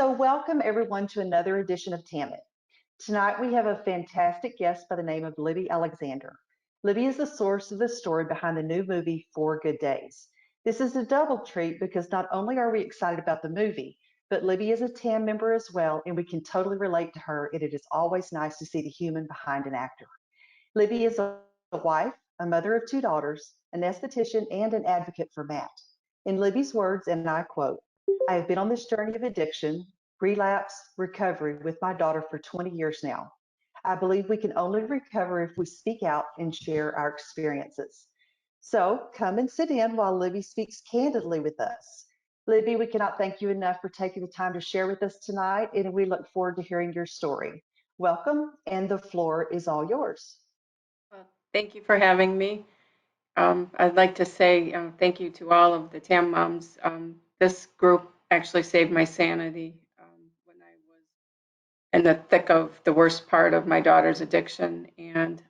So welcome everyone to another edition of TAM It. Tonight we have a fantastic guest by the name of Libby Alexander. Libby is the source of the story behind the new movie, 4 Good Days. This is a double treat because not only are we excited about the movie, but Libby is a TAM member as well, and we can totally relate to her, and it is always nice to see the human behind an actor. Libby is a wife, a mother of 2 daughters, an esthetician, and an advocate for Matt. In Libby's words, and I quote, I have been on this journey of addiction, relapse, recovery with my daughter for 20 years now. I believe we can only recover if we speak out and share our experiences. So come and sit in while Libby speaks candidly with us. Libby, we cannot thank you enough for taking the time to share with us tonight, and we look forward to hearing your story. Welcome, and the floor is all yours. Well, thank you for having me. I'd like to say thank you to all of the TAM moms. This group actually saved my sanity when I was in the thick of the worst part of my daughter's addiction. And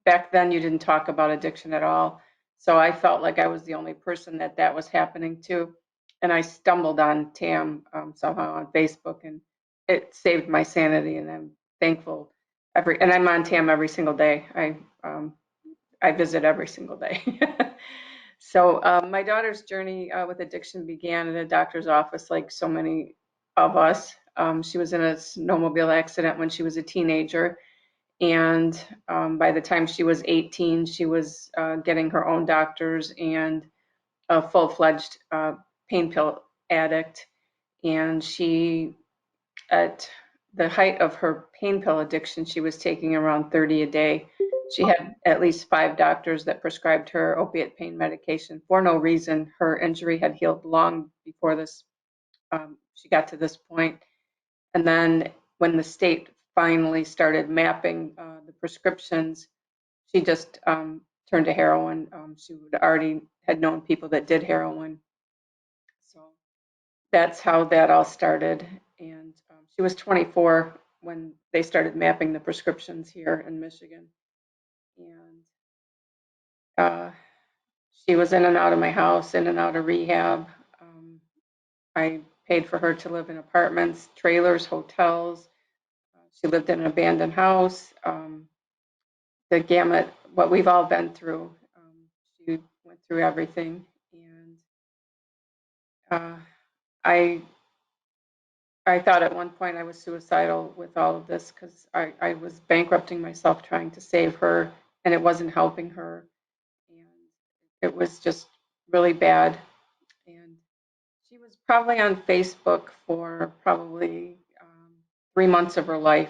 back then, you didn't talk about addiction at all. So I felt like I was the only person that was happening to. And I stumbled on TAM somehow on Facebook, and it saved my sanity. And I'm thankful. And I'm on TAM every single day. I visit every single day. So my daughter's journey with addiction began in a doctor's office, like so many of us. She was in a snowmobile accident when she was a teenager, and by the time she was 18, she was getting her own doctors and a full-fledged pain pill addict. And she, at the height of her pain pill addiction, she was taking around 30 a day. She had at least 5 doctors that prescribed her opiate pain medication for no reason. Her injury had healed long before this. She got to this point. And then when the state finally started mapping the prescriptions, she just turned to heroin. She already had known people that did heroin. So that's how that all started. And she was 24 when they started mapping the prescriptions here in Michigan. And she was in and out of my house, in and out of rehab. I paid for her to live in apartments, trailers, hotels. She lived in an abandoned house. The gamut, what we've all been through. She went through everything. And I thought at one point I was suicidal with all of this because I was bankrupting myself trying to save her, and it wasn't helping her. And it was just really bad. And she was probably on Facebook for probably 3 months of her life.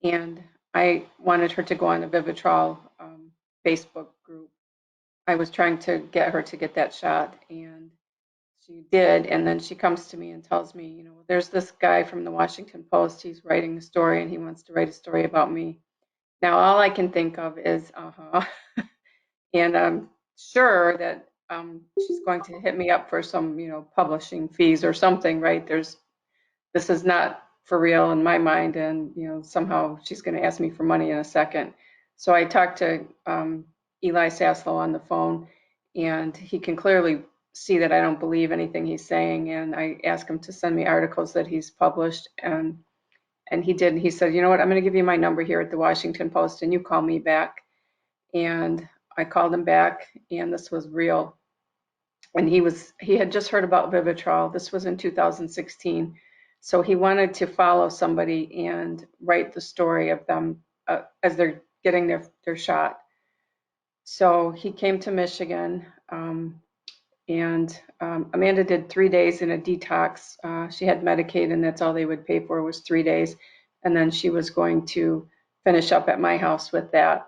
And I wanted her to go on a Vivitrol Facebook group. I was trying to get her to get that shot, and she did. And then she comes to me and tells me, you know, there's this guy from the Washington Post. He's writing a story, and he wants to write a story about me. Now, all I can think of is, and I'm sure that she's going to hit me up for some, you know, publishing fees or something, right? This is not for real in my mind, and you know, somehow she's going to ask me for money in a second. So I talked to Eli Saslow on the phone, and he can clearly see that I don't believe anything he's saying, and I asked him to send me articles that he's published, and he did. He said, you know what, I'm going to give you my number here at the Washington Post, and you call me back. And I called him back, and this was real. And he had just heard about Vivitrol. This was in 2016. So he wanted to follow somebody and write the story of them as they're getting their shot. So he came to Michigan, and Amanda did 3 days in a detox. She had Medicaid, and that's all they would pay for was 3 days. And then she was going to finish up at my house with that.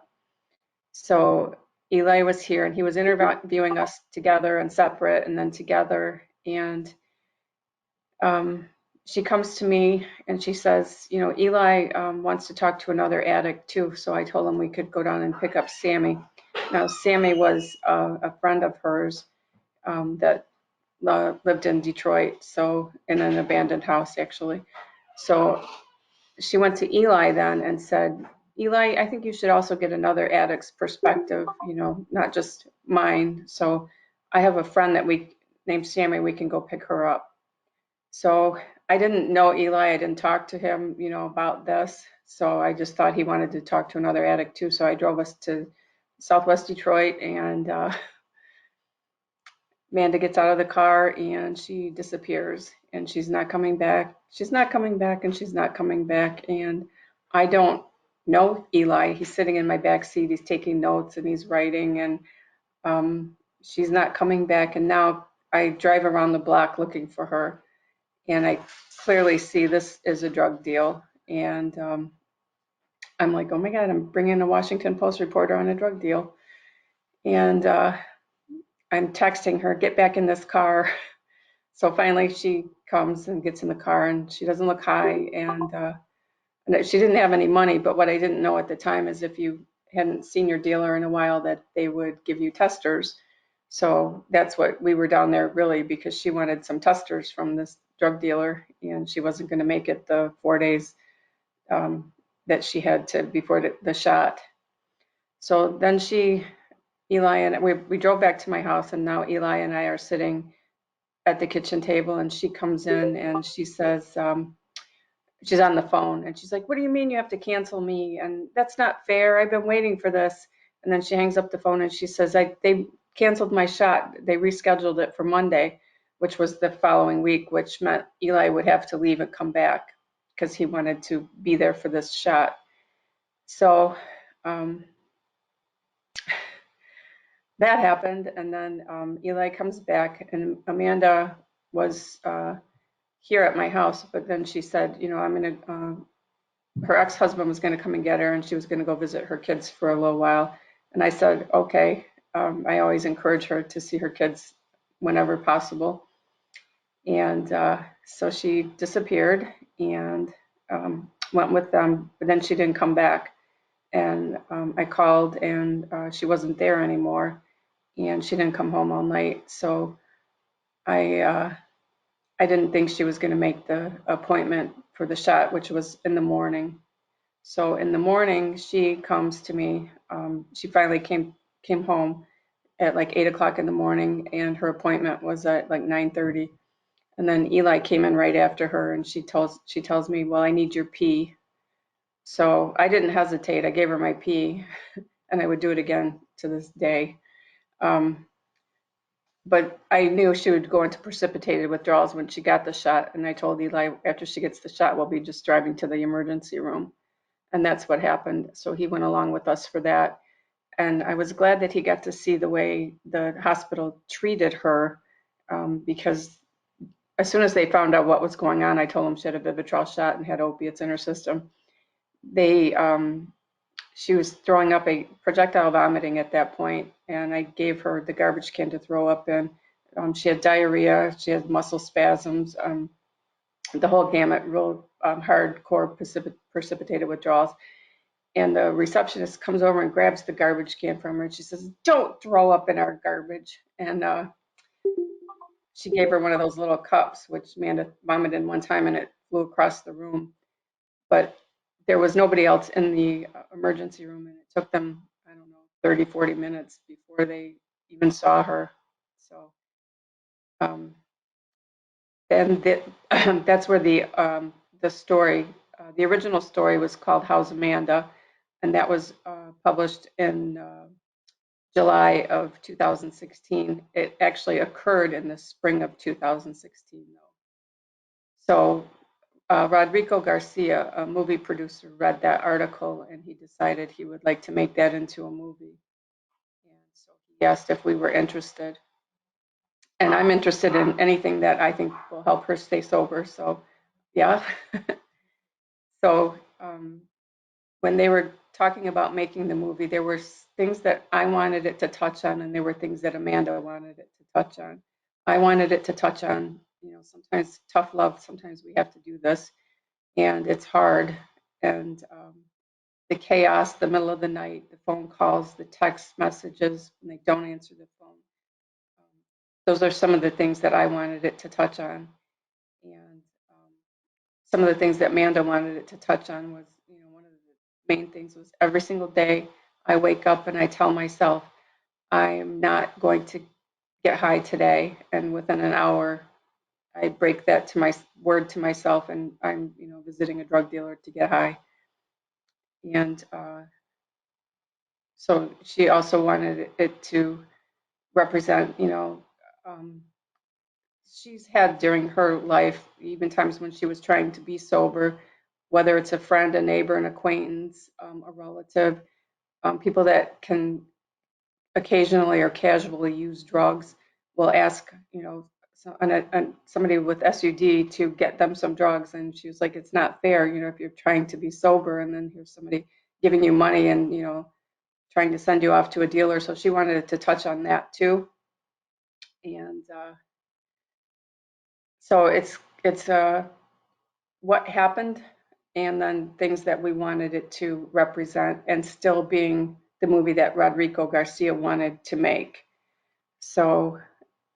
So Eli was here, and he was interviewing us together and separate and then together. And she comes to me and she says, you know, Eli wants to talk to another addict too. So I told him we could go down and pick up Sammy. Now, Sammy was a friend of hers that lived in Detroit, so in an abandoned house, actually. So she went to Eli then and said, Eli, I think you should also get another addict's perspective, you know, not just mine. So I have a friend named Sammy, we can go pick her up. So I didn't know Eli. I didn't talk to him, about this. So I just thought he wanted to talk to another addict too. So I drove us to Southwest Detroit, and Amanda gets out of the car and she disappears, and she's not coming back. She's not coming back, and she's not coming back. And I don't know Eli. He's sitting in my back seat. He's taking notes and he's writing, and she's not coming back. And now I drive around the block looking for her, and I clearly see this is a drug deal. And I'm like, oh my God, I'm bringing a Washington Post reporter on a drug deal. And I'm texting her, get back in this car. So finally she comes and gets in the car, and she doesn't look high, and she didn't have any money. But what I didn't know at the time is if you hadn't seen your dealer in a while, that they would give you testers. So that's what we were down there really, because she wanted some testers from this drug dealer, and she wasn't going to make it the 4 days that she had to before the shot. So then Eli and we drove back to my house, and now Eli and I are sitting at the kitchen table, and she comes in and she says, she's on the phone, and she's like, what do you mean you have to cancel me? And that's not fair. I've been waiting for this. And then she hangs up the phone and she says, they canceled my shot. They rescheduled it for Monday, which was the following week, which meant Eli would have to leave and come back because he wanted to be there for this shot. So that happened. And then Eli comes back, and Amanda was here at my house, but then she said, I'm going to, her ex-husband was going to come and get her, and she was going to go visit her kids for a little while. And I said, okay. I always encourage her to see her kids whenever possible. And so she disappeared and went with them, but then she didn't come back. And I called, and she wasn't there anymore, and she didn't come home all night. So I didn't think she was going to make the appointment for the shot, which was in the morning. So in the morning, she comes to me. She finally came home at like 8 o'clock in the morning, and her appointment was at like 9:30. And then Eli came in right after her, and she tells me, well, I need your pee. So I didn't hesitate. I gave her my pee, and I would do it again to this day. Um, but I knew she would go into precipitated withdrawals when she got the shot. And I told Eli, after she gets the shot, we'll be just driving to the emergency room. And that's what happened. So he went along with us for that. And I was glad that he got to see the way the hospital treated her, because as soon as they found out what was going on, I told them she had a Vivitrol shot and had opiates in her system. She was throwing up a projectile vomiting at that point, and I gave her the garbage can to throw up in. She had diarrhea, she had muscle spasms, the whole gamut, real hardcore precipitated withdrawals. And the receptionist comes over and grabs the garbage can from her, and she says, don't throw up in our garbage. And she gave her one of those little cups, which Amanda vomited in one time, and it flew across the room. But there was nobody else in the emergency room, and it took them, I don't know, 30, 40 minutes before they even saw her. So and that's where the story, the original story was called How's Amanda, and that was published in July of 2016. It actually occurred in the spring of 2016, though. So Rodrigo Garcia, a movie producer, read that article, and he decided he would like to make that into a movie. And so he asked if we were interested. And I'm interested in anything that I think will help her stay sober. So, yeah. So when they were talking about making the movie, there were things that I wanted it to touch on, and there were things that Amanda wanted it to touch on. I wanted it to touch on, sometimes tough love, sometimes we have to do this, and it's hard. And the chaos, the middle of the night, the phone calls, the text messages, when they don't answer the phone. Those are some of the things that I wanted it to touch on. And some of the things that Amanda wanted it to touch on was, one of the main things was every single day I wake up and I tell myself, I am not going to get high today. And within an hour, I break that to my word to myself, and I'm, visiting a drug dealer to get high. And so she also wanted it to represent, she's had during her life, even times when she was trying to be sober, whether it's a friend, a neighbor, an acquaintance, a relative, people that can occasionally or casually use drugs will ask, somebody with SUD to get them some drugs. And she was like, it's not fair, if you're trying to be sober and then here's somebody giving you money and, trying to send you off to a dealer. So she wanted to touch on that too. And so it's what happened and then things that we wanted it to represent, and still being the movie that Rodrigo Garcia wanted to make. So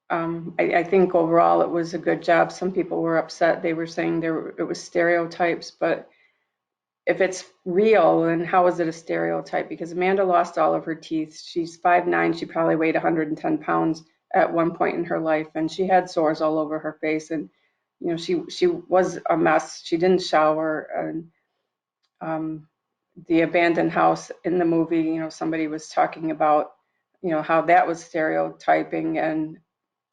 I think overall it was a good job. Some people were upset. They were saying it was stereotypes, but if it's real, then how is it a stereotype? Because Amanda lost all of her teeth. She's 5'9". She probably weighed 110 pounds at one point in her life, and she had sores all over her face. And she was a mess. She didn't shower, and the abandoned house in the movie, somebody was talking about, how that was stereotyping. And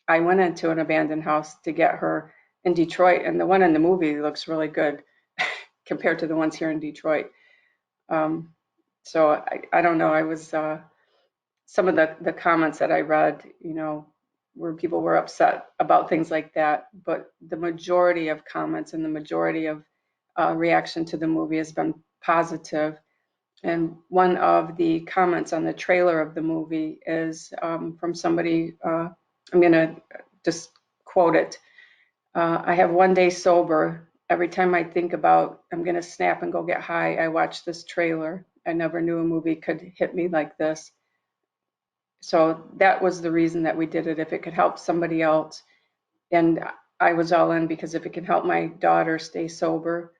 I went into an abandoned house to get her in Detroit, and the one in the movie looks really good compared to the ones here in Detroit. So I don't know. I was some of the comments that I read, where people were upset about things like that, but the majority of comments and the majority of reaction to the movie has been positive. And one of the comments on the trailer of the movie is from somebody. I'm going to just quote it. I have one day sober. Every time I think about I'm going to snap and go get high, I watch this trailer. I never knew a movie could hit me like this. So that was the reason that we did it. If it could help somebody else, and I was all in, because if it can help my daughter stay sober.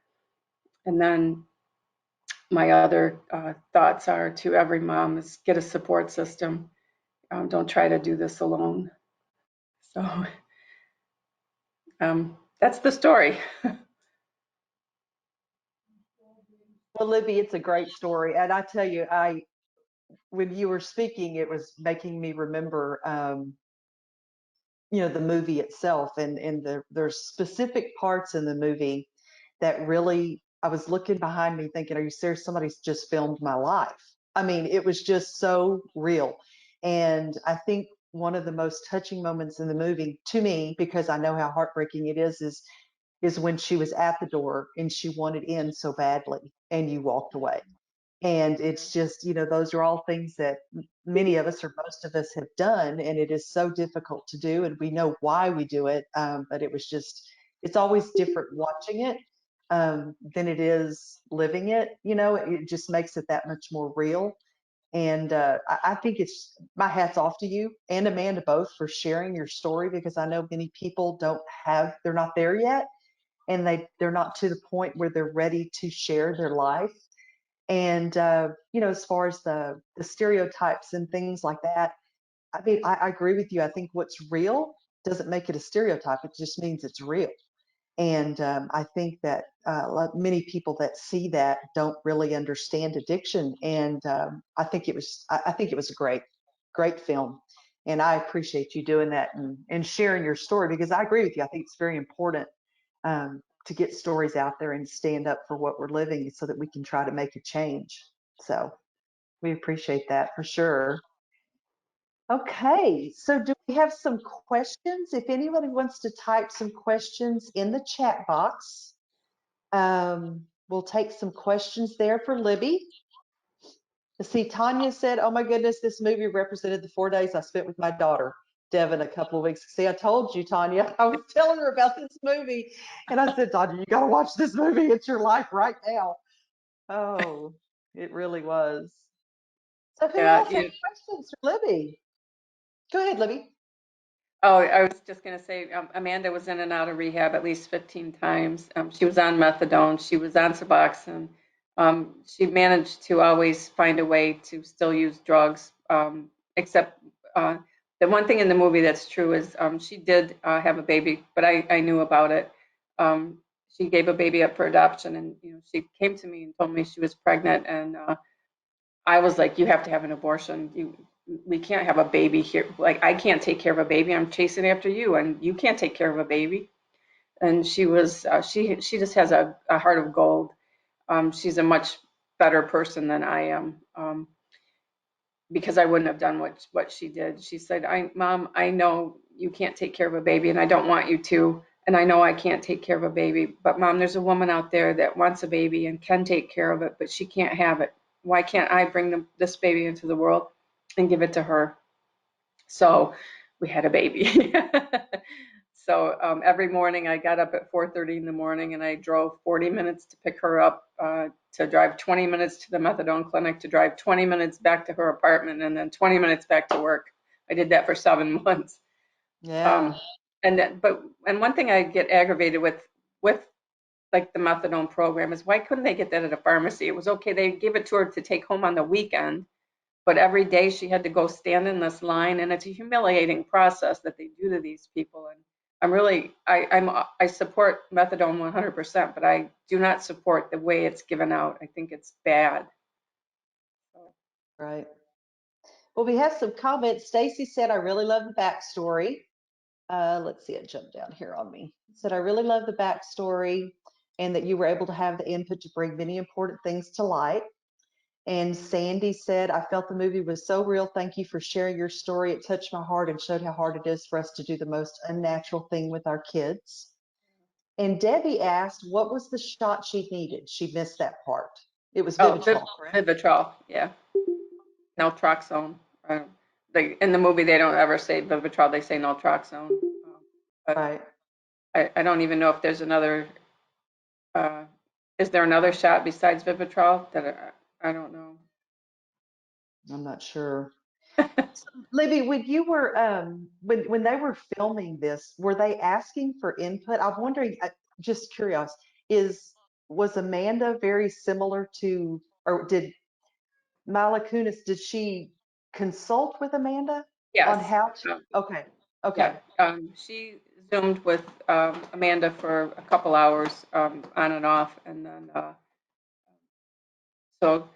And then my other thoughts are to every mom is get a support system. Don't try to do this alone. So that's the story. Well, Libby, it's a great story. And I tell you, when you were speaking, it was making me remember, the movie itself, and there's specific parts in the movie that really, I was looking behind me thinking, are you serious? Somebody's just filmed my life. I mean, it was just so real. And I think one of the most touching moments in the movie to me, because I know how heartbreaking it is when she was at the door and she wanted in so badly and you walked away. And it's just, those are all things that many of us or most of us have done. And it is so difficult to do. And we know why we do it. But it's always different watching it than it is living it. It just makes it that much more real. And I think it's my hat's off to you and Amanda both for sharing your story, because I know many people they're not there yet. And they're not to the point where they're ready to share their life. And as far as the stereotypes and things like that, I mean, I agree with you. I think what's real doesn't make it a stereotype. It just means it's real. And I think that many people that see that don't really understand addiction. And I think it was a great film. And I appreciate you doing that and sharing your story, because I agree with you. I think it's very important to get stories out there and stand up for what we're living so that we can try to make a change. So we appreciate that for sure. Okay, so do we have some questions? If anybody wants to type some questions in the chat box, we'll take some questions there for Libby. See, Tanya said, oh my goodness, this movie represented the 4 days I spent with my daughter, Devin, a couple of weeks. See, I told you, Tanya, I was telling her about this movie. And I said, Tanya, you got to watch this movie. It's your life right now. Oh, it really was. So who Yeah, else has questions for Libby? Go ahead, Libby. Oh, I was just going to say, Amanda was in and out of rehab at least 15 times. She was on methadone. She was on Suboxone. She managed to always find a way to still use drugs, except the one thing in the movie that's true is she did have a baby, but I knew about it. Um, she gave a baby up for adoption, and she came to me and told me she was pregnant, and I was like, "You have to have an abortion. We can't have a baby here. Like, I can't take care of a baby. I'm chasing after you, and you can't take care of a baby." And she just has a heart of gold. She's a much better person than I am. Because I wouldn't have done what she did. She said, Mom, I know you can't take care of a baby and I don't want you to. And I know I can't take care of a baby, but Mom, there's a woman out there that wants a baby and can take care of it, but she can't have it. Why can't I bring this baby into the world and give it to her? So we had a baby. So every morning I got up at 4:30 in the morning and I drove 40 minutes to pick her up, to drive 20 minutes to the methadone clinic, to drive 20 minutes back to her apartment, and then 20 minutes back to work. I did that for 7 months. Um, Yeah. and one thing I get aggravated with like the methadone program is why couldn't they get that at a pharmacy? It was okay. They give it to her to take home on the weekend, but every day she had to go stand in this line, and it's a humiliating process that they do to these people. And I support methadone 100%, but I do not support the way it's given out. I think it's bad. Right. Well, we have some comments. Stacy said, I really love the backstory. Let's see, it jumped down here on me. It said, I really love the backstory and that you were able to have the input to bring many important things to light. And Sandy said, I felt the movie was so real. Thank you for sharing your story. It touched my heart and showed how hard it is for us to do the most unnatural thing with our kids. And Debbie asked, what was the shot she needed? She missed that part. It was Oh, Vivitrol, correct? Vivitrol, yeah, naltrexone. In the movie, they don't ever say Vivitrol; they say naltrexone. But Right. I don't even know if there's another. Uh, is there another shot besides Vivitrol that I don't know? I'm not sure. So, Libby, when you were when they were filming this, were they asking for input? I'm wondering, just curious, is was Amanda very similar to, or did Mila Kunis, did she consult with Amanda on Yes. how to? Um, Okay, yeah. okay, She zoomed with Amanda for a couple hours, on and off, and then so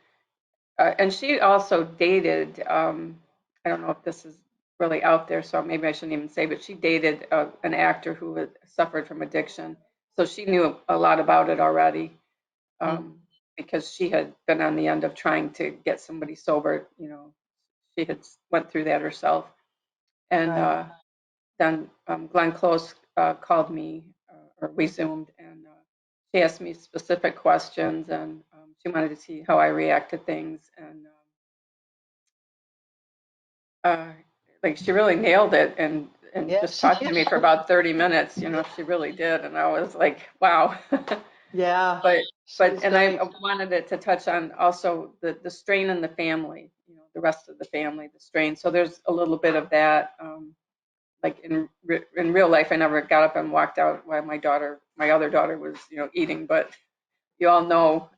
and she also dated. I don't know if this is really out there, so maybe I shouldn't even say, but she dated an actor who had suffered from addiction, so she knew a lot about it already, mm, because she had been on the end of trying to get somebody sober. She had went through that herself, and right, then Glenn Close called me, or we zoomed, and she asked me specific questions, and she wanted to see how I react to things, and uh, like she really nailed it, and yeah, just she talked to did. me for about 30 minutes. She really did, and I was like, wow. Yeah, but she but was and I great. wanted it to touch on also the strain in the family, the rest of the family, the strain. So there's a little bit of that. Like in real life, I never got up and walked out while my other daughter was eating, but you all know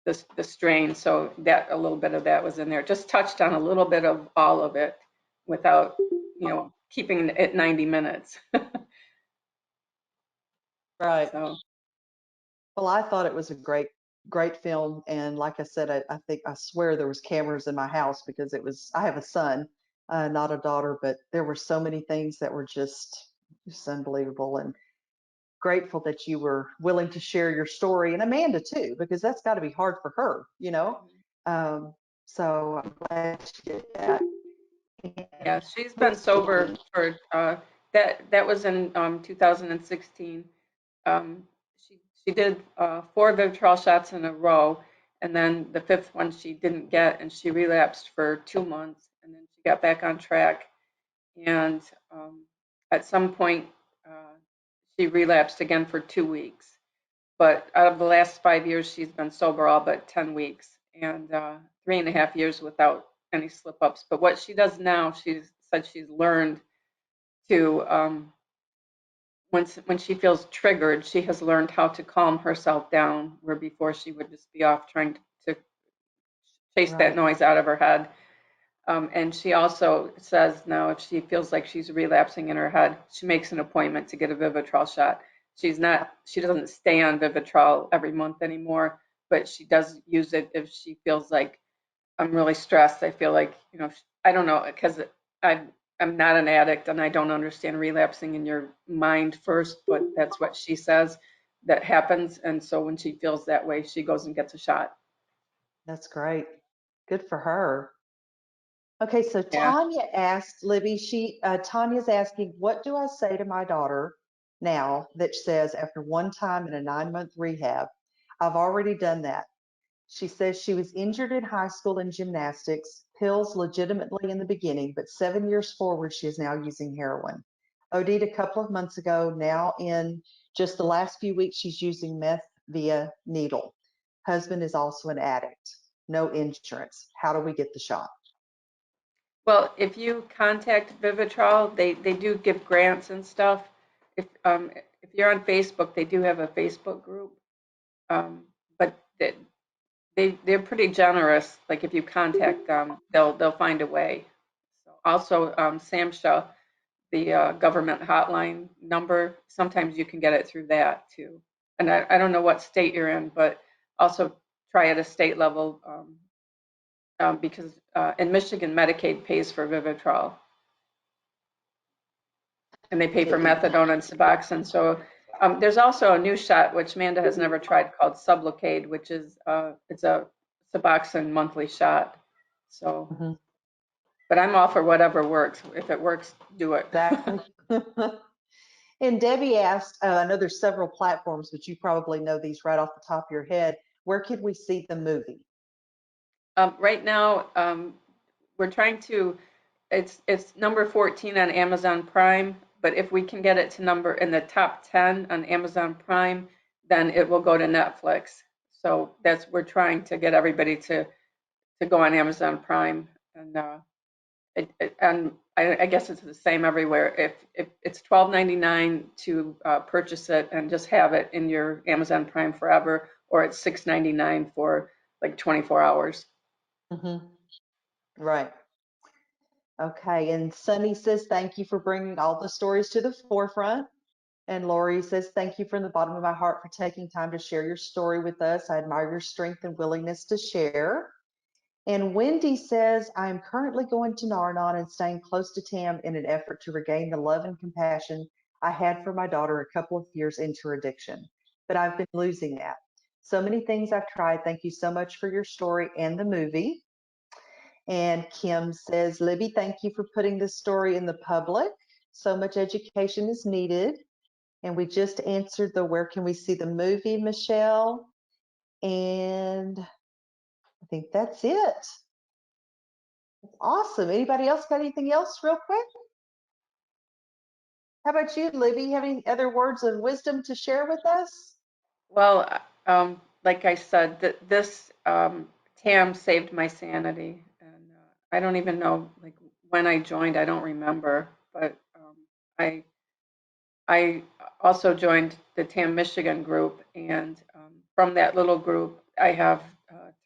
the strain. So that a little bit of that was in there. Just touched on a little bit of all of it without keeping it 90 minutes. Right. So Well, I thought it was a great film, and like I said, I think I swear there was cameras in my house because it was. I have a son, not a daughter, but there were so many things that were just unbelievable, and grateful that you were willing to share your story, and Amanda too, because that's got to be hard for her. Um, so I'm glad she did that. yeah, And she's been sober speaking, for that was in 2016. Um, she did 4 Vivitrol shots in a row, and then the fifth one she didn't get, and she relapsed for 2 months, and then she got back on track. And at some point, uh, she relapsed again for 2 weeks. But out of the last 5 years, she's been sober all but 10 weeks, and 3.5 years without any slip ups. But what she does now, she's said she's learned to when she feels triggered, she has learned how to calm herself down, where before she would just be off trying to chase that right, noise out of her head. And she also says now if she feels like she's relapsing in her head, she makes an appointment to get a Vivitrol shot. She doesn't stay on Vivitrol every month anymore, but she does use it if she feels like I'm really stressed. I feel like, I don't know, because I'm not an addict and I don't understand relapsing in your mind first, but that's what she says that happens. And so when she feels that way, she goes and gets a shot. That's great. Good for her. Okay, so Yeah. Tanya asked Libby, Tanya's asking, what do I say to my daughter now that says after one time in a 9-month rehab, I've already done that. She says she was injured in high school in gymnastics, pills legitimately in the beginning, but 7 years forward, she is now using heroin. OD'd a couple of months ago. Now in just the last few weeks, she's using meth via needle. Husband is also an addict. No insurance. How do we get the shot? Well, if you contact Vivitrol, they do give grants and stuff. If you're on Facebook, they do have a Facebook group. But they're pretty generous. Like if you contact them, they'll find a way. So also, SAMHSA, the government hotline number, sometimes you can get it through that too. And I don't know what state you're in, but also try at a state level because in Michigan, Medicaid pays for Vivitrol and they pay for methadone and Suboxone. So there's also a new shot which Amanda has never tried called Sublocade, which is it's a Suboxone monthly shot. So, Mm-hmm. but I'm all for whatever works. If it works, do it. Exactly. And Debbie asked, I know there's several platforms, but you probably know these right off the top of your head. Where could we see the movie? Right now, we're trying to. It's number 14 on Amazon Prime, but if we can get it to number in the top 10 on Amazon Prime, then it will go to Netflix. So we're trying to get everybody to go on Amazon Prime, and I guess it's the same everywhere. If it's $12.99 to purchase it and just have it in your Amazon Prime forever, or it's $6.99 for like 24 hours. Mm-hmm. Right. Okay. And Sunny says, thank you for bringing all the stories to the forefront. And Lori says, thank you from the bottom of my heart for taking time to share your story with us. I admire your strength and willingness to share. And Wendy says, I am currently going to Narnon and staying close to Tam in an effort to regain the love and compassion I had for my daughter a couple of years into her addiction. But I've been losing that. So many things I've tried. Thank you so much for your story and the movie. And Kim says, Libby, thank you for putting this story in the public. So much education is needed. And we just answered the where can we see the movie, Michelle? And I think that's it. Awesome. Anybody else got anything else real quick? How about you, Libby? You have any other words of wisdom to share with us? Well, like I said, this TAM saved my sanity, and I don't even know like when I joined. I don't remember, but I I also joined the TAM Michigan group, and from that little group, I have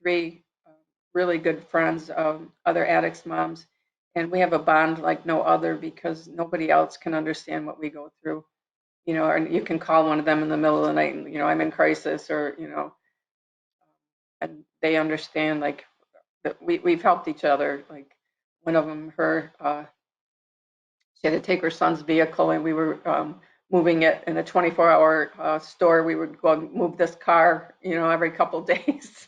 three really good friends, other addicts' moms, and we have a bond like no other because nobody else can understand what we go through. And you can call one of them in the middle of the night, and I'm in crisis, or and they understand like that we've helped each other. Like one of them, she had to take her son's vehicle, and we were moving it in a 24-hour store. We would go and move this car, every couple of days,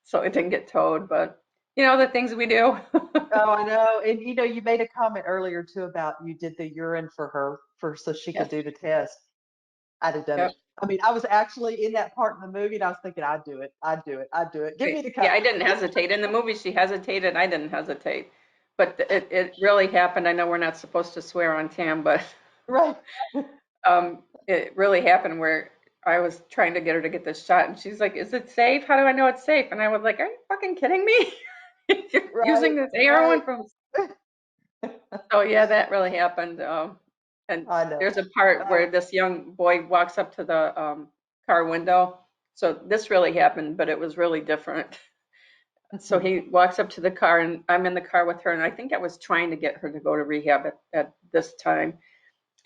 so it didn't get towed. But the things we do. Oh, I know. And you made a comment earlier too about you did the urine for her so she could Yes. do the test. I'd have done it. Yep. I mean, I was actually in that part of the movie and I was thinking, I'd do it. I'd do it. I'd do it. Give me the Yeah, cup. I didn't hesitate. In the movie, she hesitated. I didn't hesitate. But it really happened. I know we're not supposed to swear on Tam, but Right. it really happened where I was trying to get her to get this shot, and she's like, "Is it safe? How do I know it's safe?" And I was like, "Are you fucking kidding me? You're Right. using this Right. heroin from?" Oh yeah, that really happened. And I know. there's a part where this young boy walks up to the car window. So this really happened, but it was really different. So he walks up to the car, and I'm in the car with her, and I think I was trying to get her to go to rehab at this time.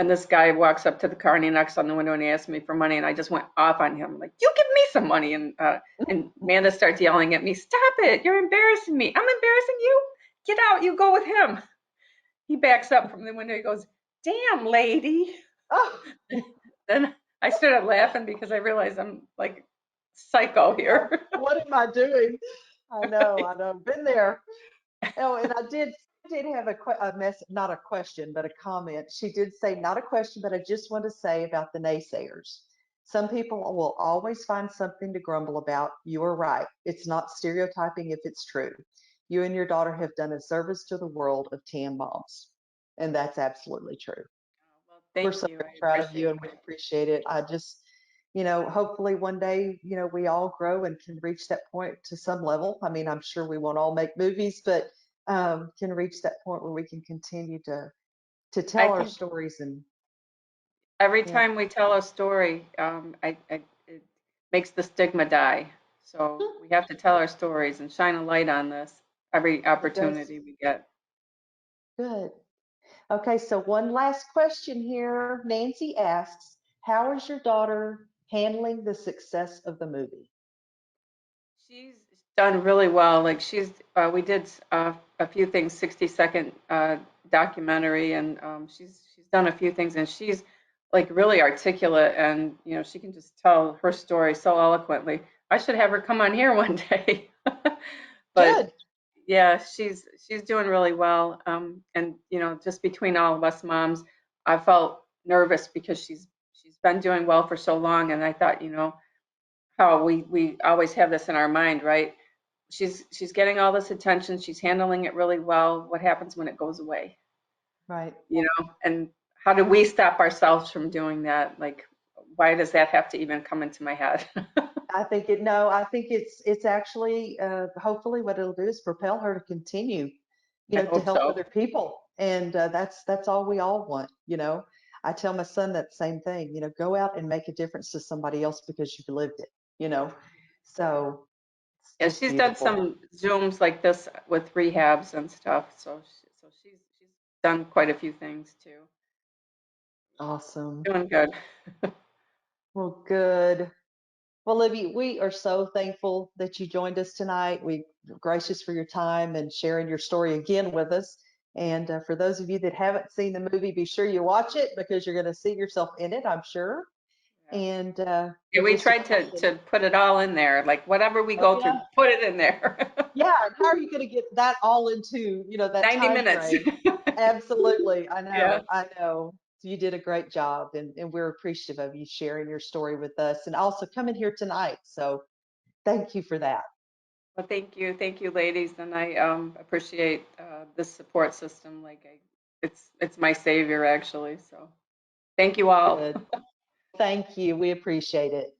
And this guy walks up to the car and he knocks on the window and he asks me for money, and I just went off on him, like, "You give me some money!" And Amanda starts yelling at me, "Stop it! You're embarrassing me. I'm embarrassing you. Get out. You go with him." He backs up from the window. He goes, "Damn, lady." Oh, Then I started laughing because I realized I'm like psycho here. what am I doing? I know. Been there. Oh, and I did have a mess, not a question, but a comment. She did say, not a question, but I just want to say about the naysayers. Some people will always find something to grumble about. You are right. It's not stereotyping if it's true. You and your daughter have done a service to the world of TAM moms. And that's absolutely true. Well, We're thank so you. very I proud of you appreciate and we appreciate it. I just, hopefully one day, we all grow and can reach that point to some level. I mean, I'm sure we won't all make movies, but can reach that point where we can continue to it. I tell our think stories and every yeah. time we tell a story, it makes the stigma die. So we have to tell our stories and shine a light on this every It does. opportunity we get. Good. Okay, so one last question here. Nancy asks, how is your daughter handling the success of the movie? She's done really well. Like we did a few things, 60-second documentary, and she's done a few things, and she's like really articulate, and she can just tell her story so eloquently. I should have her come on here one day. But Good. yeah, she's doing really well. And just between all of us moms, I felt nervous because she's been doing well for so long, and I thought, how we always have this in our mind, right? She's getting all this attention, she's handling it really well. What happens when it goes away? Right. And how do we stop ourselves from doing that? Like, why does that have to even come into my head? I think it's actually hopefully what it'll do is propel her to continue, I to hope help so. other people. And that's all we all want. I tell my son that same thing, go out and make a difference to somebody else because you've lived it. So it's Yeah, just she's done beautiful. some Zooms like this with rehabs and stuff, so she's done quite a few things too. Awesome. Doing good. Well, good. Well, Libby, we are so thankful that you joined us tonight. We're gracious for your time and sharing your story again with us. And for those of you that haven't seen the movie, be sure you watch it because you're going to see yourself in it, I'm sure. Yeah. And Yeah, we we just tried appreciate. to put it all in there, like whatever we Oh go through, yeah, put it in there. yeah. And how are you going to get that all into that 90 time minutes. frame? Absolutely, I Yeah. know, I know. So you did a great job, and we're appreciative of you sharing your story with us, and also coming here tonight. So thank you for that. Well, thank you, ladies, and I appreciate this support system. Like, it's my savior actually. So, thank you all. Good. Thank you. We appreciate it.